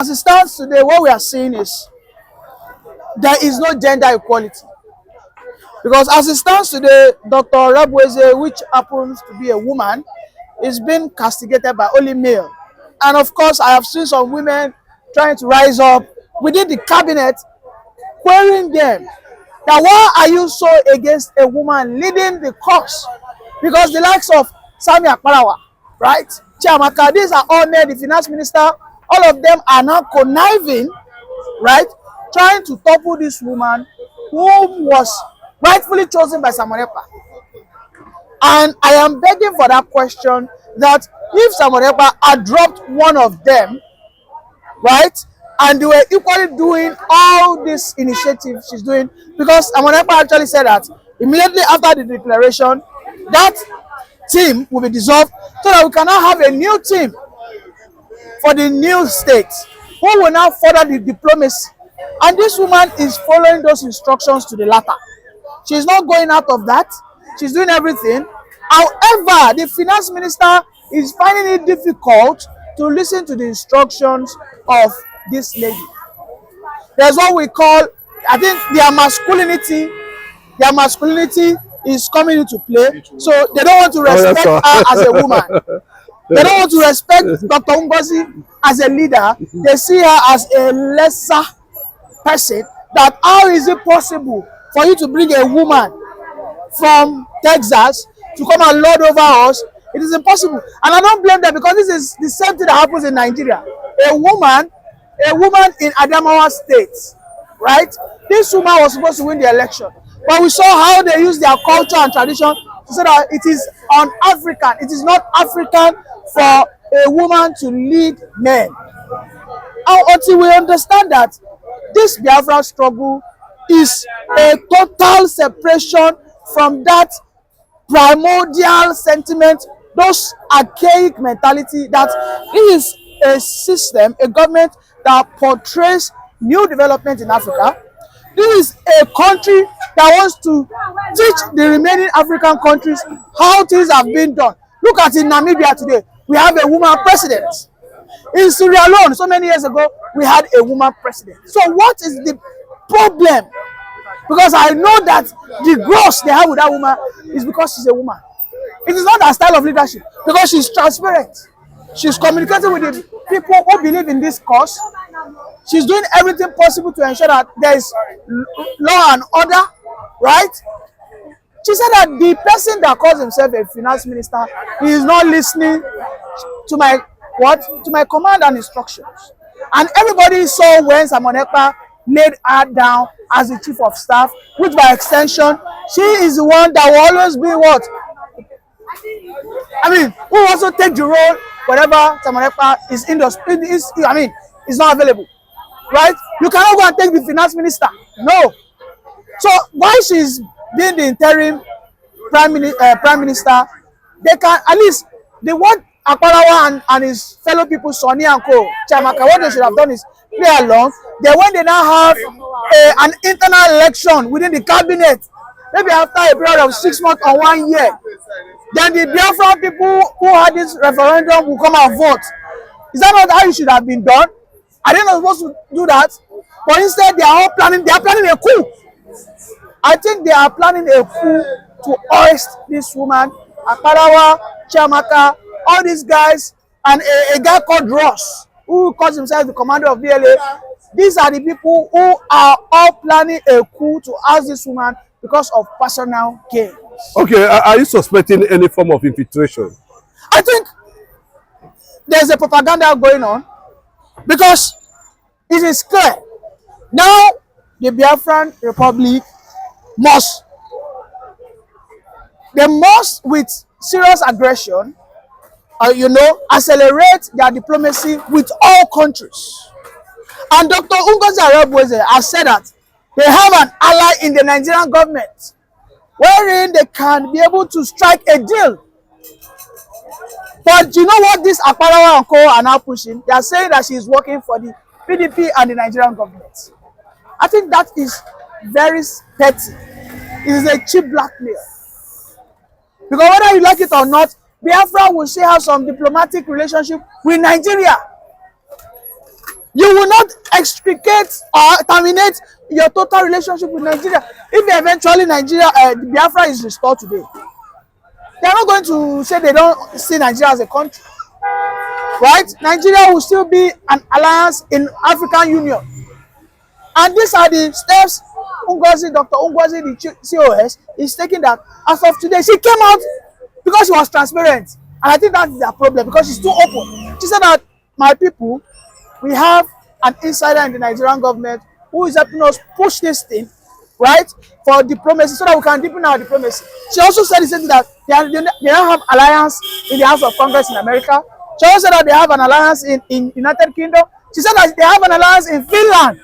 As it stands today, what we are seeing is there is no gender equality. Because as it stands today, Dr. Rabweze, which happens to be a woman, is being castigated by only male. And of course, I have seen some women trying to rise up within the cabinet, querying them that why are you so against a woman leading the cause? Because the likes of Sami Akparawa, right? Chiamaka, these are all men, the finance minister, all of them are now conniving, right? Trying to topple this woman who was rightfully chosen by Samonepa. And I am begging for that question that if Samonepa had dropped one of them, right, and they were equally doing all this initiative she's doing, because Samonepa actually said that immediately after the declaration, that team will be dissolved so that we can now have a new team for the new state who will now further the diplomacy. And this woman is following those instructions to the latter. She's not going out of that. She's doing everything. However, the finance minister is finding it difficult to listen to the instructions of this lady. There's what we call, I think their masculinity is coming into play. So they don't want to respect her as a woman. They don't want to respect Dr. Ngozi as a leader. They see her as a lesser person. That how is it possible for you to bring a woman from Texas to come and lord over us? It is impossible. And I don't blame them, because this is the same thing that happens in Nigeria. A woman in Adamawa State, right? This woman was supposed to win the election. But we saw how they use their culture and tradition to say that it is un-African. It is not African for a woman to lead men. And until we understand that this Biafra struggle is a total separation from that primordial sentiment, those archaic mentality, that it is a system, a government that portrays new development in Africa. This is a country that wants to teach the remaining African countries how things have been done. Look at in Namibia today, we have a woman president. In Syria alone, so many years ago, we had a woman president. So what is the problem? Because I know that the growth they have with that woman is because she's a woman. It is not her style of leadership, because she's transparent. She's communicating with the people who believe in this cause. She's doing everything possible to ensure that there is law and order, right? She said that the person that calls himself a finance minister is not listening to my command and instructions. And everybody saw when Samonepa laid her down as the chief of staff, which by extension, she is the one that will always be what? I mean, who also take the role whenever Samonepa is is not available, right? You cannot go and take the finance minister. No. So why she's being the interim prime minister, they can at least what Akparawa and his fellow people, Sonny and Co, Chiamaka, what they should have done is play along. Then when they now have an internal election within the cabinet, maybe after a period of 6 months or 1 year, then the Biafra people who had this referendum will come and vote. Is that not how it should have been done? Are they not supposed to do that? But instead, they are planning a coup. I think they are planning a coup to hoist this woman, Akparawa, Chiamaka, all these guys, and a guy called Ross, who calls himself the commander of BLA. These are the people who are all planning a coup to oust this woman because of personal gain. Okay, are you suspecting any form of infiltration? I think there's a propaganda going on, because it is clear now the Biafran Republic must with serious aggression, accelerate their diplomacy with all countries. And Dr. Ngozi has said that they have an ally in the Nigerian government, wherein they can be able to strike a deal. But you know what this Akparawa and Co are now pushing? They are saying that she is working for the PDP and the Nigerian government. I think that is very petty. It is a cheap blackmail. Because whether you like it or not, Biafra will still have some diplomatic relationship with Nigeria. You will not extricate or terminate your total relationship with Nigeria. If eventually Nigeria, Biafra is restored today, they are not going to say they don't see Nigeria as a country, right? Nigeria will still be an alliance in African Union. And these are the steps Ngozi, Dr. Ngozi, the COS, is taking that as of today. She came out because she was transparent. And I think that's their problem because she's too open. She said that, my people, we have an insider in the Nigerian government who is helping us push this thing, right, for diplomacy so that we can deepen our diplomacy. She also said the same thing that they don't have alliance in the House of Congress in America. She also said that they have an alliance in United Kingdom. She said that they have an alliance in Finland.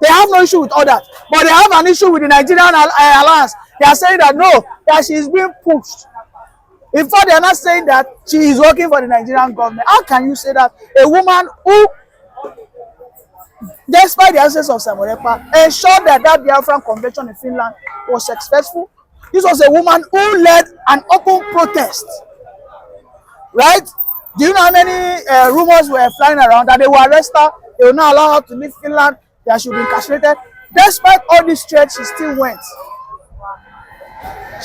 They have no issue with all that, but they have an issue with the Nigerian alliance. They are saying that no, that she is being pushed. In fact, they are not saying that she is working for the Nigerian government. How can you say that a woman who, despite the absence of Simon Ekpa, ensured that that Biafran convention in Finland was successful? This was a woman who led an open protest, right? Do you know how many rumors were flying around that they will arrest her, they will not allow her to leave Finland, that she will be incarcerated? Despite all these threats, she still went.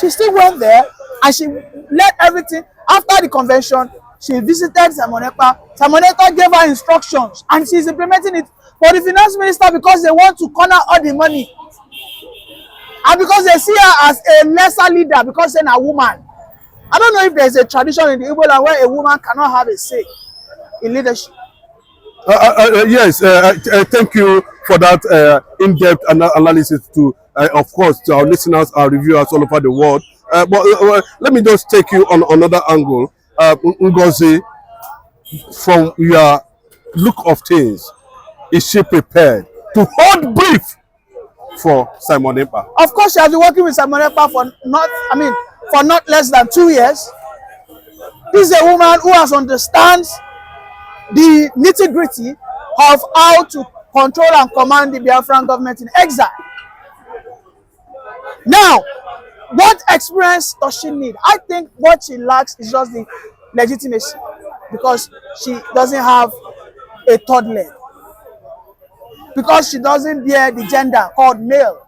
She still went there and she led everything. After the convention, she visited Simon Ekpa. Simon Ekpa gave her instructions and she's implementing it. For the finance minister, because they want to corner all the money and because they see her as a lesser leader because she's a woman. I don't know if there's a tradition in the Igbo land where a woman cannot have a say in leadership. Yes, thank you for that in-depth analysis to, of course, to our listeners, our reviewers all over the world. But let me just take you on another angle. Ngozi, from your look of things, is she prepared to hold brief for Simon Ekpa? Of course, she has been working with Simon Ekpa for not less than 2 years. This is a woman who understands the nitty-gritty of how to control and command the Biafran government in exile. Now, what experience does she need? I think what she lacks is just the legitimacy because she doesn't have a third leg. Because she doesn't bear the gender called male.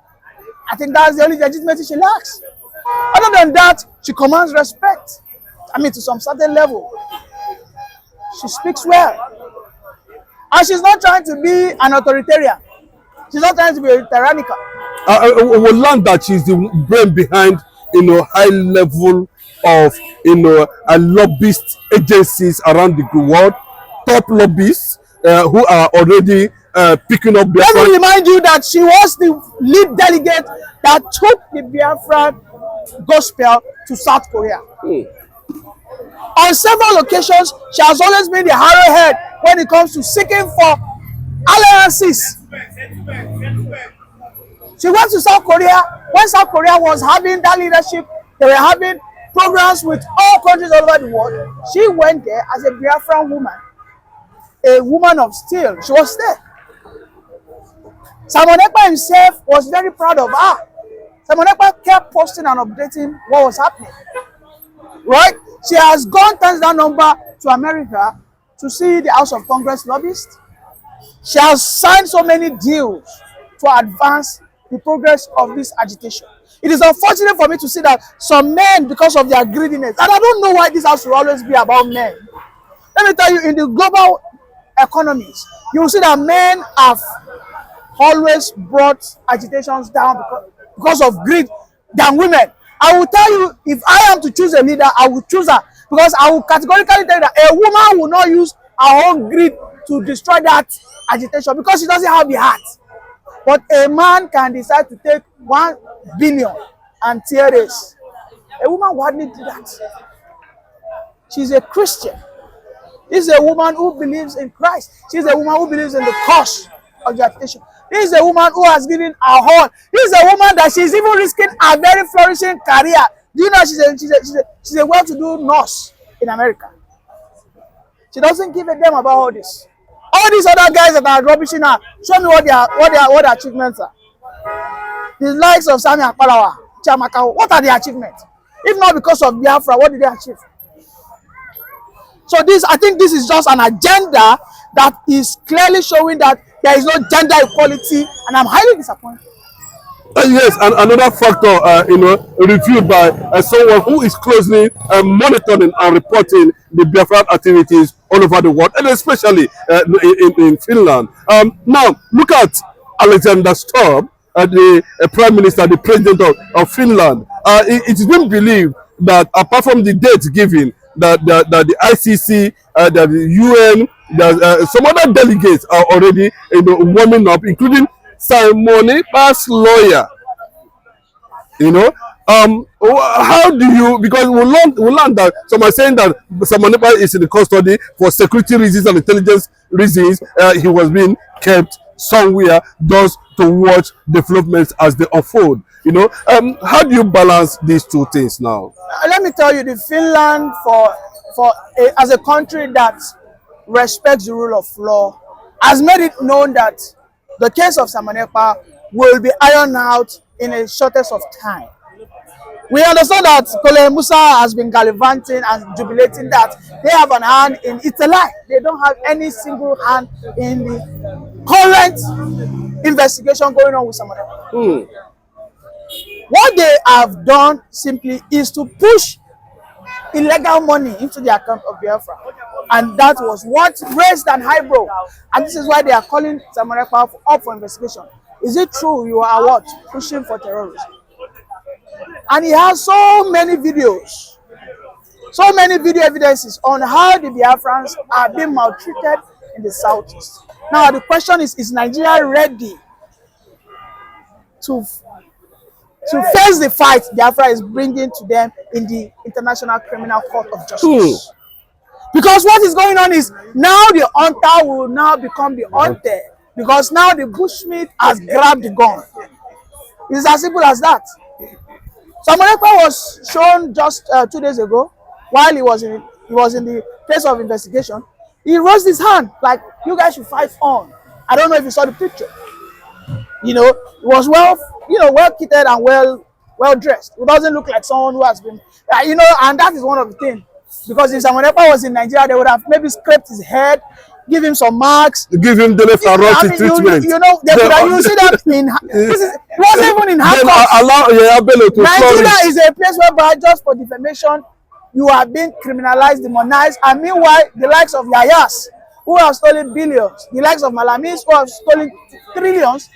I think that's the only legitimacy she lacks. Other than that, she commands respect. To some certain level. She speaks well. And she's not trying to be an authoritarian. She's not trying to be tyrannical. We learned that she's the brain behind, high level of, lobbyist agencies around the world, top lobbyists who are already picking up Biafra. Let me remind you that she was the lead delegate that took the Biafra gospel to South Korea. On several occasions, she has always been the arrowhead when it comes to seeking for alliances. She went to South Korea when South Korea was having that leadership. They were having programs with all countries all over the world. She went there as a Biafran woman, a woman of steel. She was there. Simon Ekpa himself was very proud of her. Simon Ekpa kept posting and updating what was happening. Right? She has gone times that number to America to see the House of Congress lobbyists. She has signed so many deals to advance the progress of this agitation. It is unfortunate for me to see that some men, because of their greediness, and I don't know why this has to always be about men. Let me tell you, in the global economies, you will see that men have always brought agitations down because of greed than women. I will tell you, if I am to choose a leader, I will choose her because I will categorically tell you that a woman will not use her own greed to destroy that agitation because she doesn't have the heart. But a man can decide to take 1 billion and tear this. A woman would hardly do that. She's a Christian. This is a woman who believes in Christ. She's a woman who believes in the cause of the agitation. This is a woman who has given her all. This is a woman that she's even risking a very flourishing career. Do you know she's a well-to-do nurse in America? She doesn't give a damn about all this. All these other guys that are rubbishing her, show me what their achievements are. The likes of Sami Akpalawa, Chiamaka, what are their achievements? If not because of Biafra, what did they achieve? So I think this is just an agenda that is clearly showing that there is no gender equality, and I'm highly disappointed. Yes, and another factor, reviewed by someone who is closely monitoring and reporting the Biafra activities all over the world, and especially in Finland. Now, look at Alexander Stubb, the Prime Minister, the President of Finland. It is being believed that apart from the date given, that the ICC, that the UN, that some other delegates are already warming up, including Simone Pass lawyer. How do you, because we learned that some are saying that Simone Pass is in the custody for security reasons and intelligence reasons. He was being kept somewhere just to watch developments as they unfold. How do you balance these two things now? Let me tell you, the Finland as a country that respects the rule of law has made it known that the case of Simone Pass will be ironed out in a shortest of time. We understand that Kole Musa has been gallivanting and jubilating that they have an hand in it's a lie. They don't have any single hand in the current investigation going on with Simone Pass. What they have done simply is to push illegal money into the account of Biafra, and that was what raised an eyebrow. And this is why they are calling Simone Pass up for investigation. Is it true you are what? Pushing for terrorism? And he has so many videos, so many video evidences on how the Biafrans are being maltreated in the southeast. Now the question is Nigeria ready to face the fight Biafra is bringing to them in the International Criminal Court of Justice? Because what is going on is now the hunter will now become the hunted, because now the bushmeat has grabbed the gun. It's as simple as that. Simone Pass was shown just 2 days ago while he was in the place of investigation. He raised his hand like, you guys should fight on. I don't know if you saw the picture. He was well kitted and well dressed. It doesn't look like someone who has been, and that is one of the things. Because if Simone Pass was in Nigeria, they would have maybe scraped his head, give him some marks, give him the treatment. You see that it wasn't even in handcuffs. Nigeria is a place whereby just for defamation, you are being criminalized, demonized, and meanwhile, the likes of Yayas, who have stolen billions, the likes of Malamis, who have stolen trillions,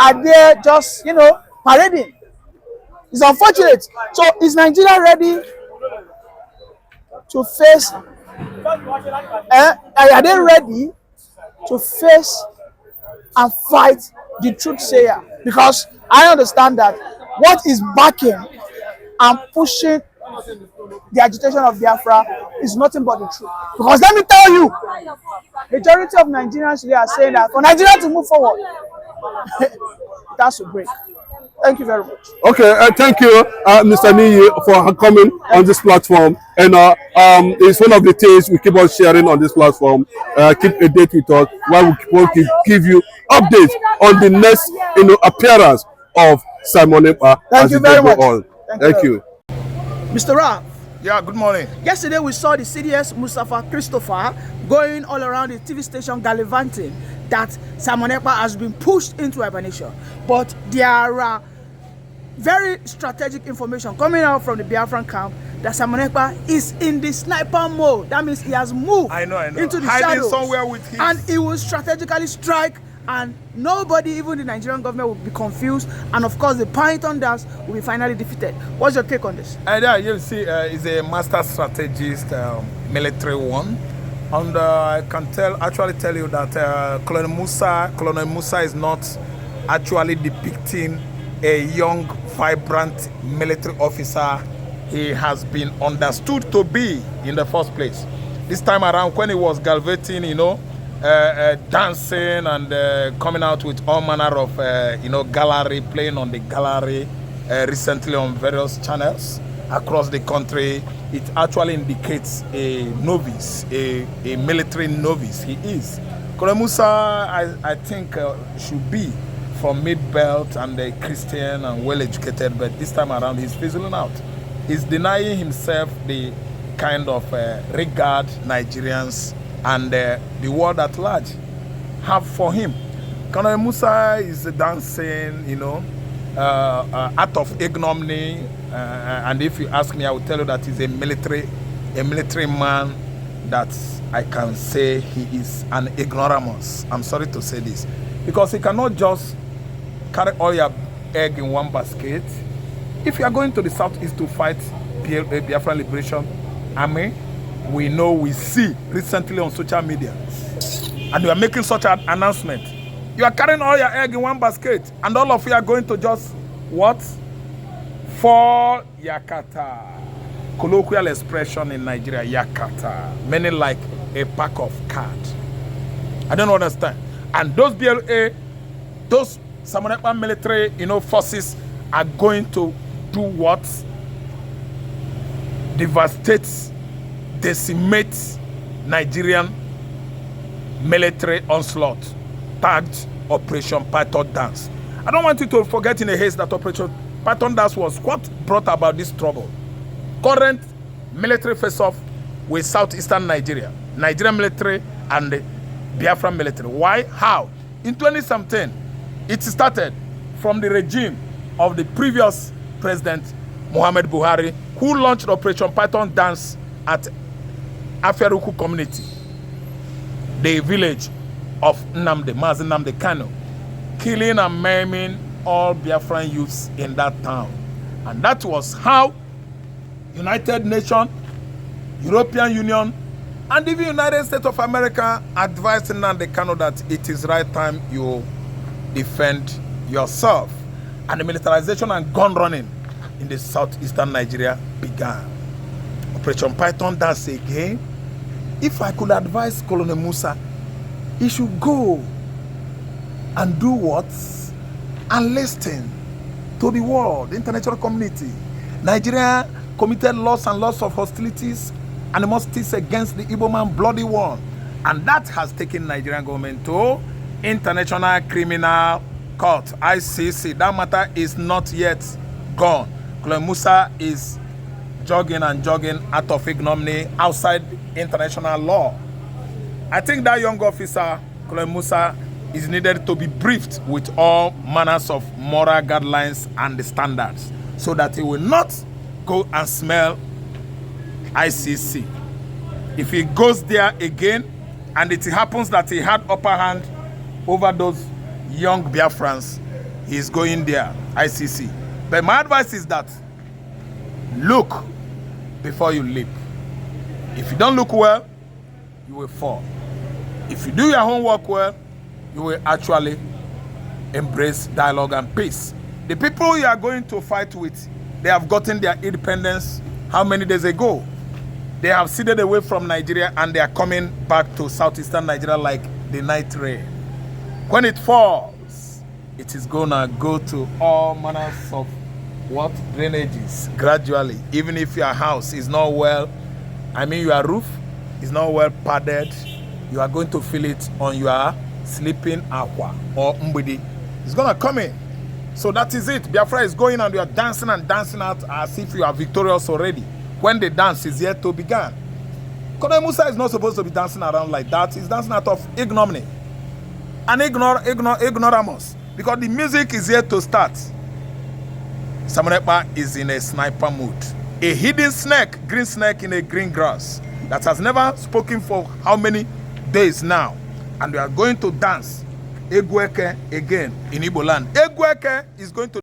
are there just, parading. It's unfortunate. So is Nigeria ready to face, are they ready to face and fight the truth sayer? Because I understand that what is backing and pushing the agitation of Biafra is nothing but the truth. Because let me tell you, majority of Nigerians today are saying that for Nigeria to move forward, it has to break. Thank you very much. Okay, thank you, Mr. Niyi, for coming on this platform. And it's one of the things we keep on sharing on this platform. Keep a date with us while we keep on give you updates on the next appearance of Simone Pass. Thank you very much. Thank you. Mr. Ralph. Yeah, good morning. Yesterday we saw the CDS Mustafa Christopher going all around the TV station gallivanting that Simone Pass has been pushed into hibernation. But there are very strategic information coming out from the Biafran camp that Simone Pass is in the sniper mode. That means he has moved into the hiding shadows somewhere with him, and he will strategically strike, and nobody, even the Nigerian government, will be confused, and of course the Python dance will be finally defeated. What's your take on this? Yeah, you see, he's a master strategist, military one, and I can actually tell you that Colonel Musa is not actually depicting a young, vibrant military officer he has been understood to be in the first place. This time around, when he was gallivanting, dancing and coming out with all manner of, gallery, playing on the gallery recently on various channels across the country, it actually indicates a novice, a military novice. He is. Colonel Musa, I think, should be from mid-belt and a Christian and well-educated, but this time around he's fizzling out. He's denying himself the kind of regard Nigerians and the world at large have for him. Colonel Musa is dancing, you know, out of ignominy, and if you ask me, I will tell you that he's a military man that I can say he is an ignoramus. I'm sorry to say this, because he cannot just carry all your egg in one basket. If you are going to the southeast to fight Biafra Liberation Army, we see recently on social media, and you are making such an announcement. You are carrying all your egg in one basket, and all of you are going to just what? For Yakata. Colloquial expression in Nigeria, Yakata, meaning like a pack of cards. I don't understand. And those BLA, those Samonepa military, you know, forces are going to do what? Devastate, decimate Nigerian military onslaught, tagged Operation Python Dance. I don't want you to forget in a haste that Operation Python Dance was what brought about this trouble. Current military face-off with southeastern Nigeria, Nigerian military and the Biafra military. Why? How? In 2017, it started from the regime of the previous president, Muhammad Buhari, who launched Operation Python Dance at Aferuku community, the village of Mazi Nnamdi Kanu, killing and maiming all Biafran youths in that town. And that was how United Nations, European Union, and even United States of America advised Nnamdi Kanu that it is right time you defend yourself. And the militarization and gun running in the southeastern Nigeria began. Operation Python Dance again. If I could advise Colonel Musa, he should go and do what? And listen to the world, the international community. Nigeria committed lots and lots of hostilities, animosities against the Igbo man, bloody one. And that has taken Nigerian government to International Criminal Court, ICC. That matter is not yet gone. Colonel Musa is jogging out of ignominy outside international law. I think that young officer, Colonel Musa, is needed to be briefed with all manners of moral guidelines and the standards, so that he will not go and smell ICC. If he goes there again and it happens that he had upper hand over those young Biafrans, he is going there, ICC. But my advice is that look before you leap. If you don't look well, you will fall. If you do your homework well, you will actually embrace dialogue and peace. The people you are going to fight with, they have gotten their independence how many days ago? They have ceded away from Nigeria and they are coming back to southeastern Nigeria like the night rain. When it falls, it is gonna go to all manners of what? Drainages gradually. Even if your house is not well, your roof is not well padded, you are going to feel it on your sleeping aqua or mbidi. It's gonna come in. So that is it. Biafra is going and you are dancing and dancing out as if you are victorious already, when the dance is yet to begin. Colonel Musa is not supposed to be dancing around like that. He's dancing out of ignominy and ignoramus, because the music is yet to start. Samonepa is in a sniper mood. A hidden snake, green snake in a green grass, that has never spoken for how many days now. And we are going to dance Egweke again in Igbo land. Egweke is going to